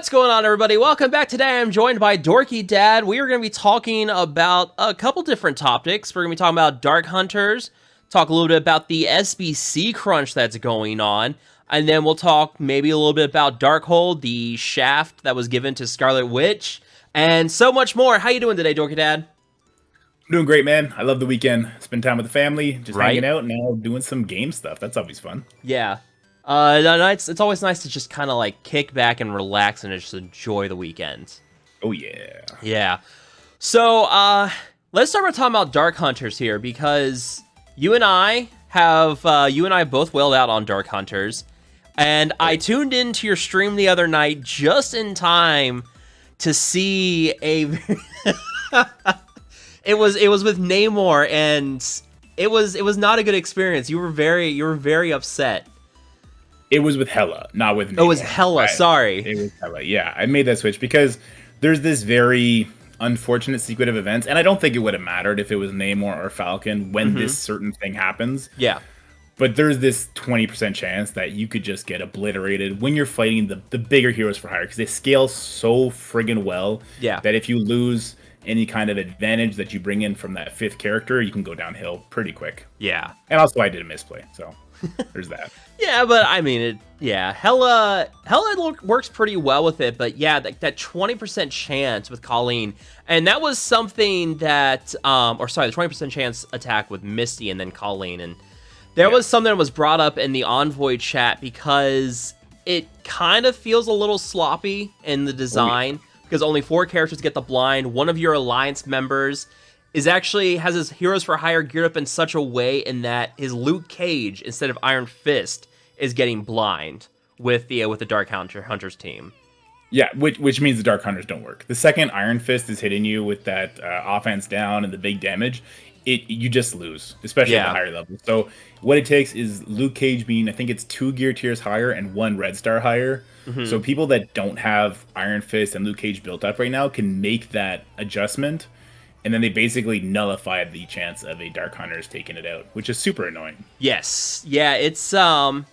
What's going on, everybody? Welcome back. Today I'm joined by Dorky Dad. We are going to be talking about a couple different topics. We're going to be talking about Dark Hunters, talk a little bit about the SBC crunch that's going on, and then we'll talk maybe a little bit about Darkhold, the shaft that was given to Scarlet Witch, and so much more. How you doing today, Dorky Dad? I'm doing great, man. I love the weekend. Spend time with the family, just hanging out, and now doing some game stuff. That's always fun. Yeah. It's always nice to just kind of like kick back and relax and just enjoy the weekend. Oh, yeah. Yeah. So, let's start by talking about Dark Hunters here, because you and I both whaled out on Dark Hunters, and I tuned into your stream the other night just in time to see a... It was with Namor, and it was not a good experience. You were very upset. It was with Hela, not with Namor. It was Hela, sorry. It was Hela, yeah. I made that switch because there's this very unfortunate sequence of events, and I don't think it would have mattered if it was Namor or Falcon when this certain thing happens. Yeah. But there's this 20% chance that you could just get obliterated when you're fighting the bigger heroes for hire, because they scale so friggin' well that if you lose any kind of advantage that you bring in from that fifth character, you can go downhill pretty quick. Yeah. And also I did a misplay, so there's that. Yeah, but I mean, Hela works pretty well with it, but yeah, that 20% chance with Colleen, and that was something that, the 20% chance attack with Misty and then Colleen, and there was something that was brought up in the Envoy chat because it kind of feels a little sloppy in the design, because only 4 characters get the blind. One of your alliance members has his heroes for hire geared up in such a way in that his Luke Cage instead of Iron Fist is getting blind with the Dark Hunters team. Yeah, which means the Dark Hunters don't work. The second Iron Fist is hitting you with that offense down and the big damage, you just lose, especially at the higher level. So what it takes is Luke Cage being, I think it's 2 gear tiers higher and 1 red star higher. So people that don't have Iron Fist and Luke Cage built up right now can make that adjustment, and then they basically nullify the chance of a Dark Hunters taking it out, which is super annoying. Yes. Yeah, it's one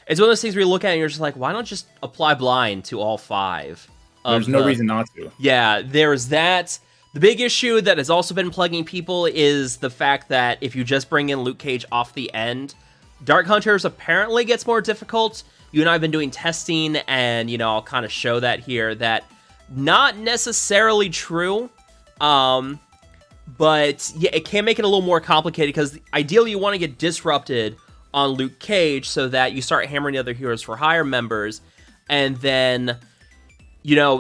of those things where you look at it and you're just like, why not just apply blind to all 5? There's no reason not to. Yeah, there's that. The big issue that has also been plaguing people is the fact that if you just bring in Luke Cage off the end, Dark Hunters apparently gets more difficult. You and I have been doing testing, and, I'll kind of show that here, that not necessarily true. But yeah, it can make it a little more complicated, because ideally you want to get disrupted on Luke Cage so that you start hammering the other heroes for hire members, and then,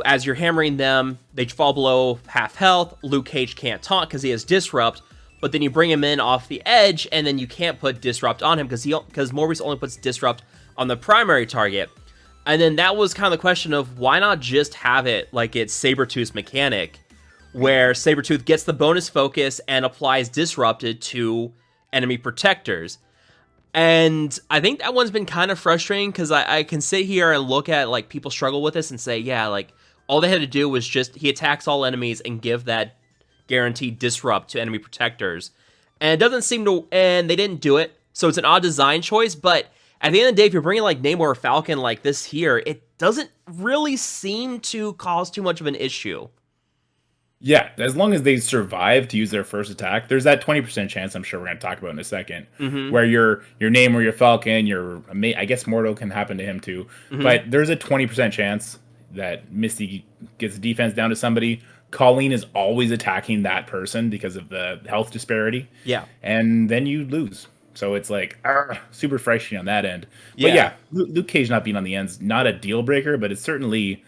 as you're hammering them, they fall below half health. Luke Cage can't taunt because he has disrupt, but then you bring him in off the edge, and then you can't put disrupt on him because Maurice only puts disrupt on the primary target. And then that was kind of the question of why not just have it like it's Sabretooth's mechanic, where Sabretooth gets the bonus focus and applies disrupted to enemy protectors. And I think that one's been kind of frustrating, because I can sit here and look at like people struggle with this and say, yeah, like all they had to do was just he attacks all enemies and give that guaranteed disrupt to enemy protectors. And it doesn't seem to, and they didn't do it. So it's an odd design choice, but at the end of the day, if you're bringing like Namor or Falcon like this here, it doesn't really seem to cause too much of an issue. Yeah, as long as they survive to use their first attack, there's that 20% chance I'm sure we're going to talk about in a second, where your Namor, your Falcon, I guess Mortal can happen to him too, but there's a 20% chance that Misty gets defense down to somebody. Colleen is always attacking that person because of the health disparity. Yeah. And then you lose. So it's like super frustrating on that end. But yeah, Luke Cage not being on the end's not a deal breaker, but it's certainly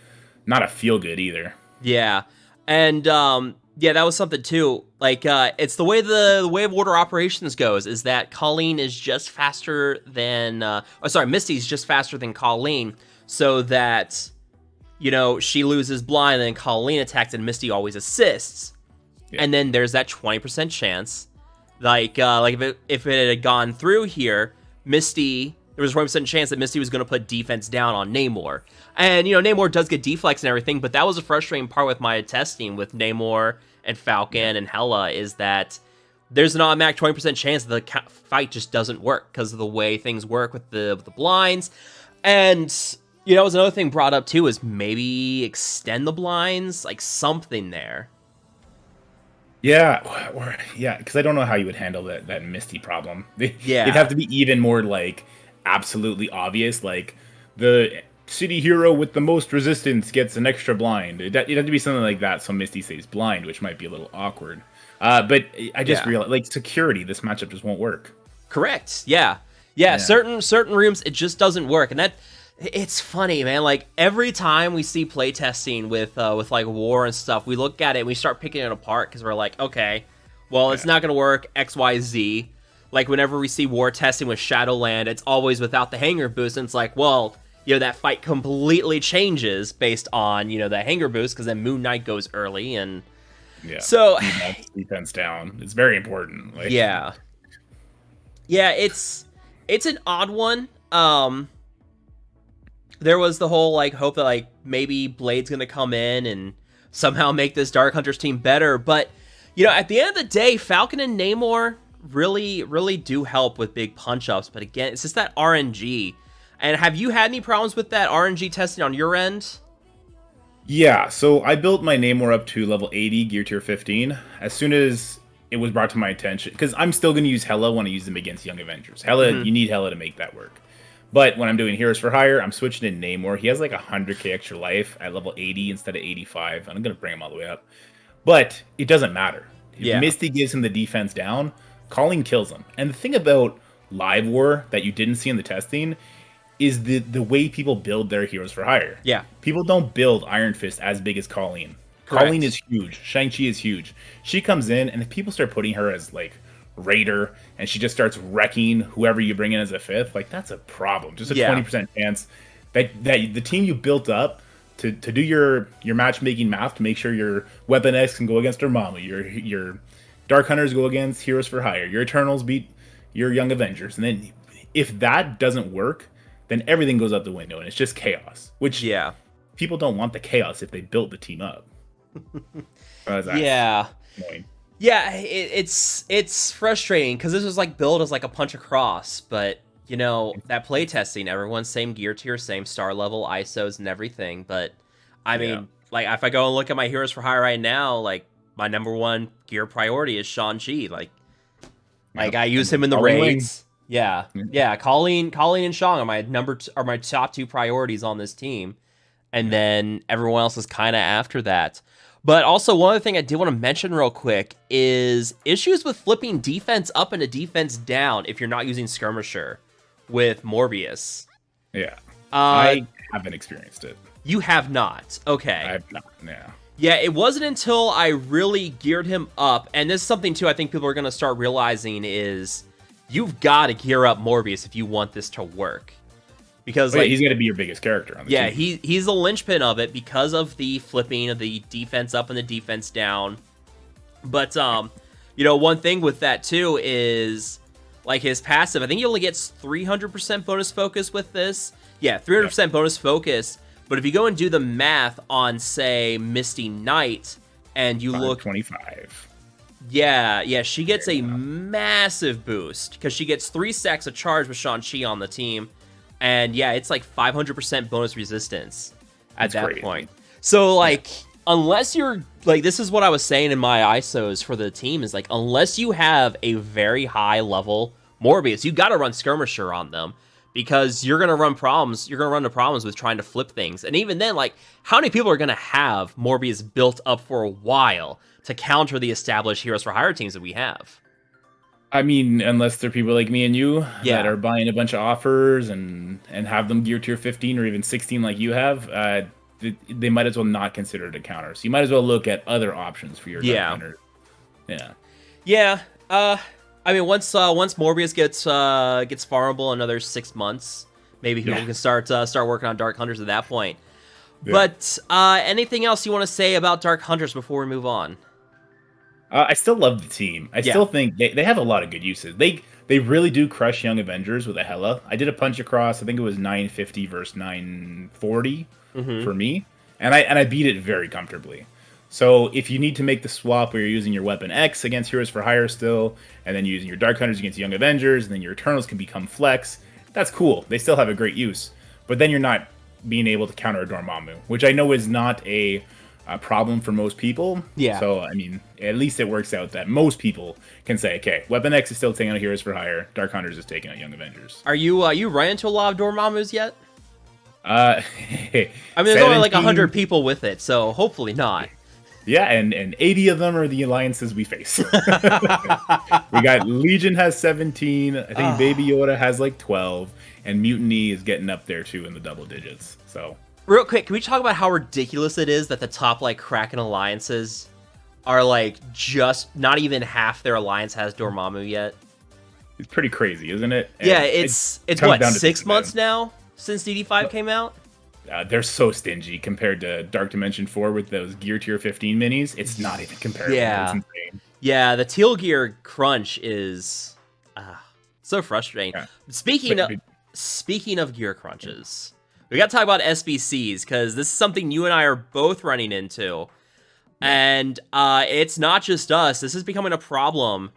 not a feel good either. Yeah. And that was something too. Like it's the way the way of order operations goes is that Colleen is just faster than Misty's just faster than Colleen, so that she loses blind and then Colleen attacks and Misty always assists. Yeah. And then there's that 20% chance. Like if it had gone through here, Misty, there was a 20% chance that Misty was going to put defense down on Namor. And, Namor does get deflex and everything, but that was a frustrating part with my testing with Namor and Falcon and Hela, is that there's an automatic 20% chance that the fight just doesn't work because of the way things work with the blinds. And You know, was another thing brought up too is maybe extend the blinds, like something there. Yeah, because I don't know how you would handle that Misty problem. Yeah. It'd have to be even more like absolutely obvious, like the city hero with the most resistance gets an extra blind. It'd have to be something like that, so Misty stays blind, which might be a little awkward. But I just realized, like, security, this matchup just won't work. Correct. Yeah. Certain rooms it just doesn't work, and it's funny, man. Like every time we see playtesting with like War and stuff, we look at it and we start picking it apart because we're like, okay, well, it's not gonna work X, Y, Z. Like whenever we see War testing with Shadowland, it's always without the hanger boost, and it's like, well, you know, that fight completely changes based on, you know, the hanger boost because then Moon Knight goes early, and so defense down. It's very important. Like, yeah, it's an odd one. There was the whole like hope that like maybe Blade's gonna come in and somehow make this Dark Hunters team better, but you know, at the end of the day, Falcon and Namor really do help with big punch ups. But again, it's just that RNG. And have you had any problems with that RNG testing on your end? Yeah, so I built my Namor up to level 80, gear tier 15, as soon as it was brought to my attention, because I'm still going to use Hela when I use them against Young Avengers. Hela, you need Hela to make that work. But when I'm doing Heroes for Hire, I'm switching to Namor. He has like 100k extra life at level 80 instead of 85, and I'm going to bring him all the way up. But it doesn't matter. If Misty gives him the defense down, Colleen kills him. And the thing about Live War that you didn't see in the testing is the way people build their Heroes for Hire. Yeah. People don't build Iron Fist as big as Colleen. Correct. Colleen is huge. Shang-Chi is huge. She comes in, and if people start putting her as, like, Raider, and she just starts wrecking whoever you bring in as a fifth, like, that's a problem. Just a 20% chance that the team you built up to do your matchmaking math to make sure your Weapon X can go against Dormammu, your Dark Hunters go against Heroes for Hire, your Eternals beat your Young Avengers. And then if that doesn't work, then everything goes out the window, and it's just chaos. Which people don't want the chaos if they built the team up. Yeah, it's frustrating because this was like billed as like a punch across, but you know that playtesting, everyone's same gear tier, same star level, ISOs, and everything. But I mean, like if I go and look at my Heroes for Hire right now, like my number one gear priority is Shang-Chi. Like I use him in the raids. Colleen and Shang are my top two priorities on this team, and then everyone else is kind of after that. But also, one other thing I did want to mention real quick is issues with flipping defense up into defense down if you're not using Skirmisher with Morbius. Yeah, I haven't experienced it. You have not? Okay. I have not, Yeah, it wasn't until I really geared him up, and this is something, too, I think people are going to start realizing is you've got to gear up Morbius if you want this to work. Because he's going to be your biggest character on the team. He's the linchpin of it because of the flipping of the defense up and the defense down. But, you know, one thing with that, too, is, like, his passive. I think he only gets 300% bonus focus with this. Yeah, 300% bonus focus. But if you go and do the math on, say, Misty Knight, and you look... 25. Yeah, she gets a massive boost, because she gets 3 stacks of charge with Shang-Chi on the team. And yeah, it's like 500% bonus resistance at that point. So like, unless you're like, this is what I was saying in my ISOs for the team is like, unless you have a very high level Morbius, you got to run Skirmisher on them because you're going to run problems. You're going to run into problems with trying to flip things. And even then, like, how many people are going to have Morbius built up for a while to counter the established Heroes for Hire teams that we have? I mean, unless they're people like me and you that are buying a bunch of offers and have them gear tier 15 or even 16 like you have, they might as well not consider it a counter. So you might as well look at other options for your Dark Hunter. I mean, once Morbius gets farmable another 6 months, maybe people can start working on Dark Hunters at that point. Yeah. But anything else you want to say about Dark Hunters before we move on? I still love the team. I still think they have a lot of good uses. They really do crush Young Avengers with a Hela. I did a punch across. I think it was 950 versus 940 for me, and I beat it very comfortably. So if you need to make the swap where you're using your Weapon X against Heroes for Hire still, and then using your Dark Hunters against Young Avengers, and then your Eternals can become flex, that's cool. They still have a great use. But then you're not being able to counter a Dormammu, which I know is not a problem for most people. Yeah. So, I mean, at least it works out that most people can say, okay, Weapon X is still taking out Heroes for Hire, Dark Hunters is taking out Young Avengers. Are you run into a lot of Dormammus yet? I mean, there's only like 100 people with it, so hopefully not. Yeah, and 80 of them are the alliances we face. We got Legion has 17, I think Baby Yoda has like 12, and Mutiny is getting up there too in the double digits. So, real quick, can we talk about how ridiculous it is that the top like Kraken alliances are like just not even half their alliance has Dormammu yet? It's pretty crazy, isn't it? And yeah, it's what, 6 months now since DD5 came out? They're so stingy compared to Dark Dimension 4 with those Gear Tier 15 minis. It's not even comparable. Yeah. It's insane. Yeah, the Teal Gear crunch is so frustrating. Yeah. Speaking of gear crunches, we got to talk about SBCs because this is something you and I are both running into. And it's not just us. This is becoming a problem.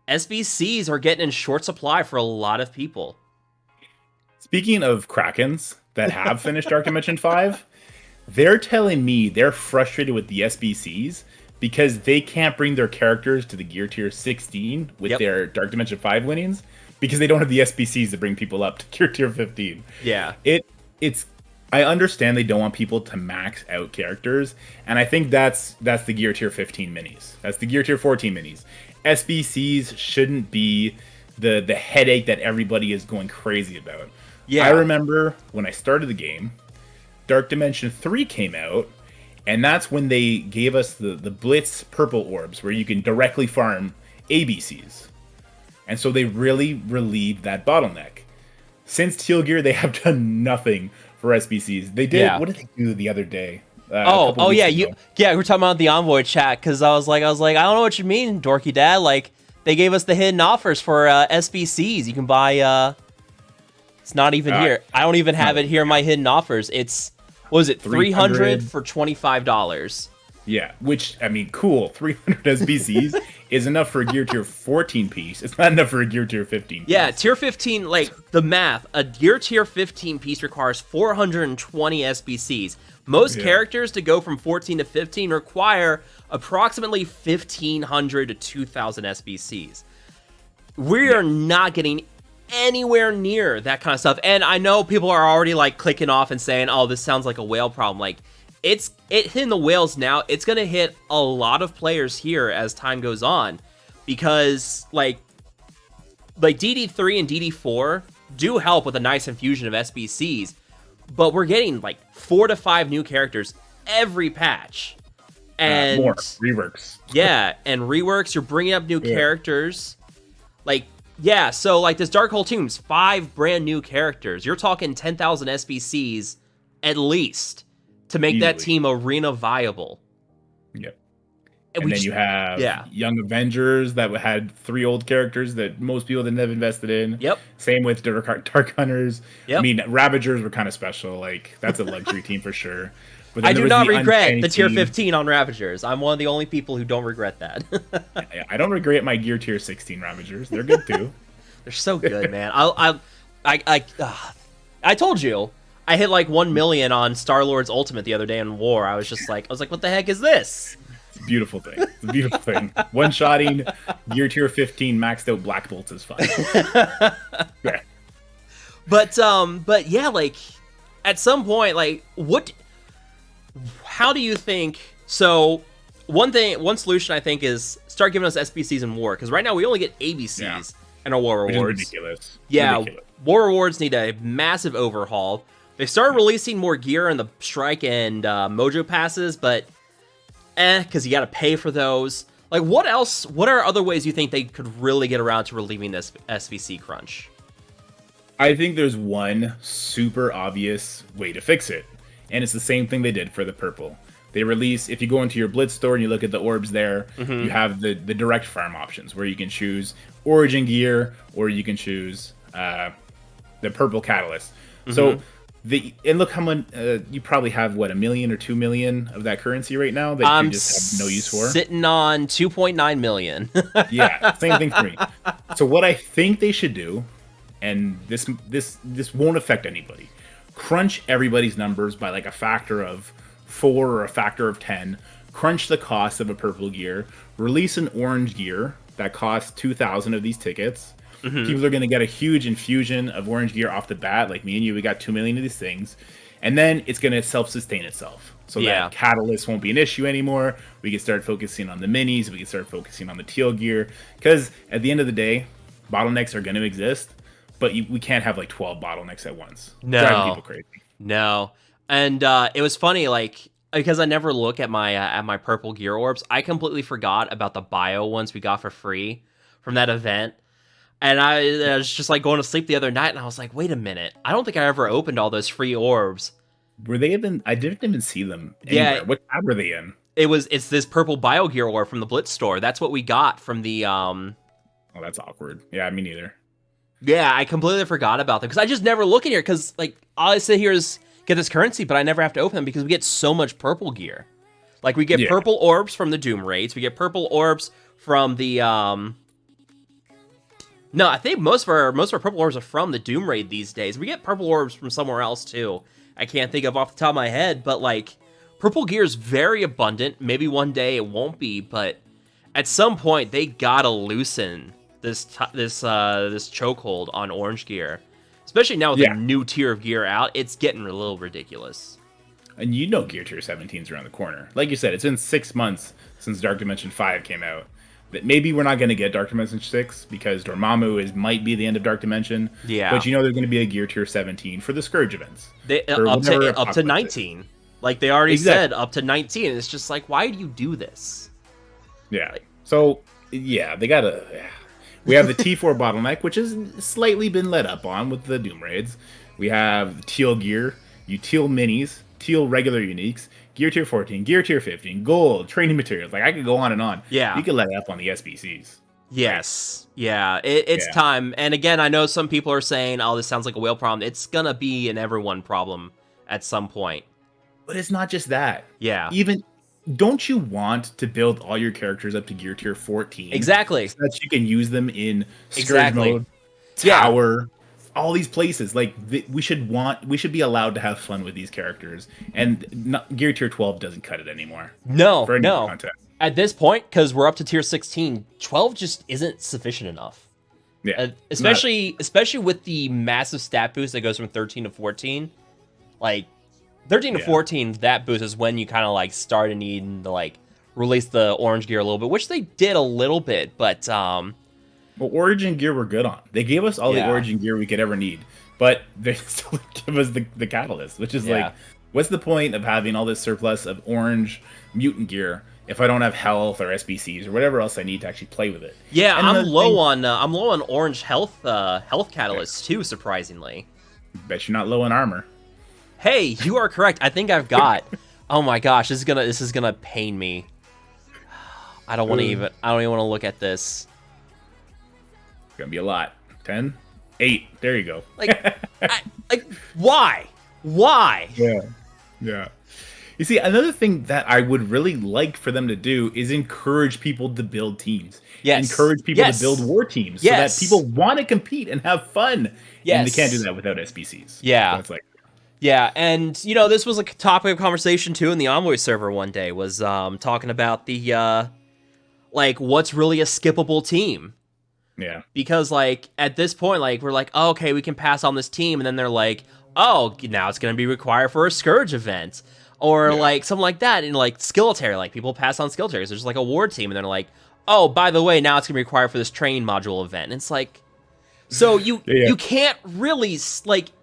SBCs are getting in short supply for a lot of people. Speaking of Krakens that have finished Dark Dimension 5, they're telling me they're frustrated with the SBCs because they can't bring their characters to the Gear Tier 16 with their Dark Dimension 5 winnings because they don't have the SBCs to bring people up to Gear Tier 15. Yeah. It's I understand they don't want people to max out characters, and I think that's the Gear Tier 15 minis. That's the Gear Tier 14 minis. SBCs shouldn't be the headache that everybody is going crazy about. Yeah. I remember when I started the game, Dark Dimension 3 came out, and that's when they gave us the Blitz purple orbs, where you can directly farm ABCs. And so they really relieved that bottleneck. Since Teal Gear, they have done nothing for SBCs. They did. Yeah. What did they do the other day? Yeah, we were talking about the Envoy Chat because I was like, I don't know what you mean, Dorky Dad. Like, they gave us the hidden offers for SBCs. You can buy. It's not even here. I don't even have it here in my hidden offers. It's, what was it, 300 for $25. Yeah, which, I mean, cool. 300 SBCs is enough for a Gear Tier 14 piece. It's not enough for a Gear Tier 15 piece. Yeah, Tier 15, like, the math. A Gear Tier 15 piece requires 420 SBCs. Most characters to go from 14 to 15 require approximately 1,500 to 2,000 SBCs. We are not getting anywhere near that kind of stuff. And I know people are already, like, clicking off and saying, oh, this sounds like a whale problem. Like, it hitting the whales now. It's going to hit a lot of players here as time goes on. Because, like DD3 and DD4 do help with a nice infusion of SBCs. But we're getting, like, 4 to 5 new characters every patch. And more reworks. Yeah, and reworks, you're bringing up new characters. Like, yeah, so, like, this Dark Hole Tombs, 5 brand new characters. You're talking 10,000 SBCs at least to make that team arena viable. Yep. And then you have Young Avengers that had 3 old characters that most people didn't have invested in. Yep. Same with Dark Hunters. Yep. I mean, Ravagers were kind of special. Like, that's a luxury team for sure. But I do not regret the Tier 15 on Ravagers. I'm one of the only people who don't regret that. I don't regret my Gear Tier 16 Ravagers. They're good too. They're so good, man. I told you. I hit like 1 million on Star-Lord's Ultimate the other day in War. I was like, what the heck is this? It's a beautiful thing. It's a beautiful thing. One-shotting Gear Tier 15 maxed out Black Bolts is fun. Yeah. But yeah, like, at some point, like, how do you think, so one solution I think is start giving us SBCs in War, because right now we only get ABCs in our War Rewards. Which is ridiculous. Yeah, ridiculous. War Rewards need a massive overhaul. They started releasing more gear in the Strike and Mojo passes, but because you got to pay for those. Like, what else? What are other ways you think they could really get around to relieving this SBC crunch? I think there's one super obvious way to fix it, and it's the same thing they did for the purple. They release, if you go into your Blitz store and you look at the orbs there, you have the direct farm options where you can choose Origin gear or you can choose the purple catalyst. So and look how much you probably have, what, 1 million or 2 million of that currency right now that you just have no use for. Sitting on 2.9 million. Yeah, same thing for me. So what I think they should do, and this won't affect anybody, crunch everybody's numbers by like a factor of 4 or a factor of 10, crunch the cost of a purple gear, release an orange gear that costs 2,000 of these tickets. People are going to get a huge infusion of orange gear off the bat. Like me and you, we got 2 million of these things. And then it's going to self-sustain itself. So that catalyst won't be an issue anymore. We can start focusing on the minis. We can start focusing on the teal gear. Because at the end of the day, bottlenecks are going to exist. But we can't have like 12 bottlenecks at once. No. Driving people crazy. No. And it was funny, like, because I never look at my purple gear orbs, I completely forgot about the bio ones we got for free from that event. And I was just like going to sleep the other night, and I was like, wait a minute. I don't think I ever opened all those free orbs. Were they even? I didn't even see them anywhere. Yeah. What tab were they in? It's this purple bio gear orb from the Blitz store. That's what we got from the Oh, that's awkward. Yeah, me neither. Yeah, I completely forgot about them because I just never look in here because like all I sit here is get this currency, but I never have to open them because we get so much purple gear. Like we get purple orbs from the Doom raids, we get purple orbs from the No, I think most of our purple orbs are from the Doom raid these days. We get purple orbs from somewhere else too. I can't think of off the top of my head, but like purple gear is very abundant. Maybe one day it won't be, but at some point they gotta loosen this chokehold on orange gear, especially now with a new tier of gear out. It's getting a little ridiculous. And you know, Gear Tier 17 is around the corner. Like you said, it's been 6 months since Dark Dimension 5 came out. That maybe we're not going to get Dark Dimension 6 because Dormammu might be the end of Dark Dimension. Yeah. But you know there's going to be a Gear Tier 17 for the Scourge events. Up to 19. Like they already said, up to 19. And it's just like, why do you do this? Yeah. So, yeah, they got to... Yeah. We have the T4 bottleneck, which has slightly been let up on with the Doom raids. We have teal gear, teal minis, teal regular uniques, Gear Tier 14, Gear Tier 15, gold, training materials. Like, I could go on and on. Yeah. You could let up on the SBCs. Yes. Yeah. It's time. And again, I know some people are saying, oh, this sounds like a whale problem. It's going to be an everyone problem at some point. But it's not just that. Yeah. Even, don't you want to build all your characters up to Gear Tier 14? Exactly. So that you can use them in Scourge mode, Tower, all these places. Like, we should be allowed to have fun with these characters. And Gear Tier 12 doesn't cut it anymore. No. Content. At this point, because we're up to Tier 16, 12 just isn't sufficient enough. Yeah. Especially with the massive stat boost that goes from 13 to 14. Like, 13 to 14, that boost is when you kind of like start needing to like release the orange gear a little bit, which they did a little bit, but well, Origin gear we're good on. They gave us all the Origin gear we could ever need, but they still give us the catalyst, which is like, what's the point of having all this surplus of orange mutant gear if I don't have health or SBCs or whatever else I need to actually play with it? Yeah, and I'm low on orange health catalysts too, surprisingly. Bet you're not low on armor. Hey, you are correct. I think I've got. Oh my gosh, this is gonna pain me. I don't even want to look at this. It's gonna be a lot. 10, 8. There you go. Why? Yeah. You see, another thing that I would really like for them to do is encourage people to build teams. Yes. Encourage people to build war teams so that people want to compete and have fun. Yes. And they can't do that without SBCs. Yeah. So it's like. Yeah, and, this was a topic of conversation, too, in the Envoy server one day, was talking about the, what's really a skippable team. Yeah. Because, at this point, we're like, oh, okay, we can pass on this team, and then they're like, oh, now it's going to be required for a Scourge event. Or, something like that, and, Skilletary, people pass on Skilletaries. There's, a war team, and they're like, oh, by the way, now it's going to be required for this training module event. And it's like... So you can't really,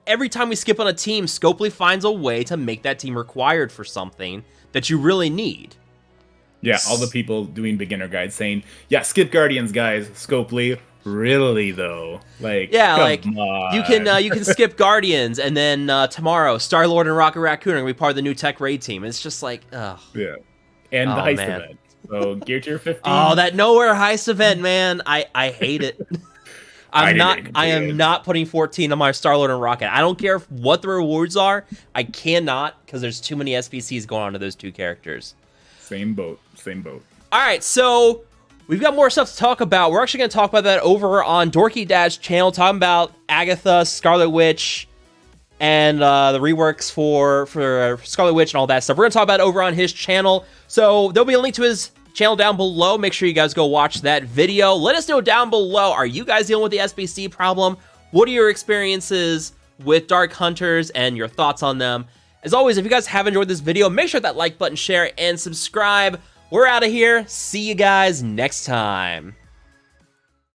every time we skip on a team, Scopely finds a way to make that team required for something that you really need. Yeah, all the people doing beginner guides saying, yeah, skip Guardians, guys. Scopely, really, though? Come on. you can skip Guardians, and then tomorrow, Star-Lord and Rocket Raccoon are going to be part of the new Tech Raid team. It's just ugh. Yeah. And the heist event. So, Gear Tier 15. Oh, that Nowhere heist event, man. I hate it. I am not putting 14 on my Star-Lord and Rocket. I don't care what the rewards are. I cannot, because there's too many SBCs going on to those two characters. Same boat. All right, so we've got more stuff to talk about. We're actually going to talk about that over on Dorky Dad's channel, talking about Agatha, Scarlet Witch, and the reworks for Scarlet Witch and all that stuff. We're going to talk about it over on his channel. So there'll be a link to his channel down below. Make sure you guys go watch that video. Let us know down below, are you guys dealing with the SBC problem? What are your experiences with Dark Hunters and your thoughts on them? As always, if you guys have enjoyed this video, make sure that like button, share, and subscribe. We're out of here. See you guys next time.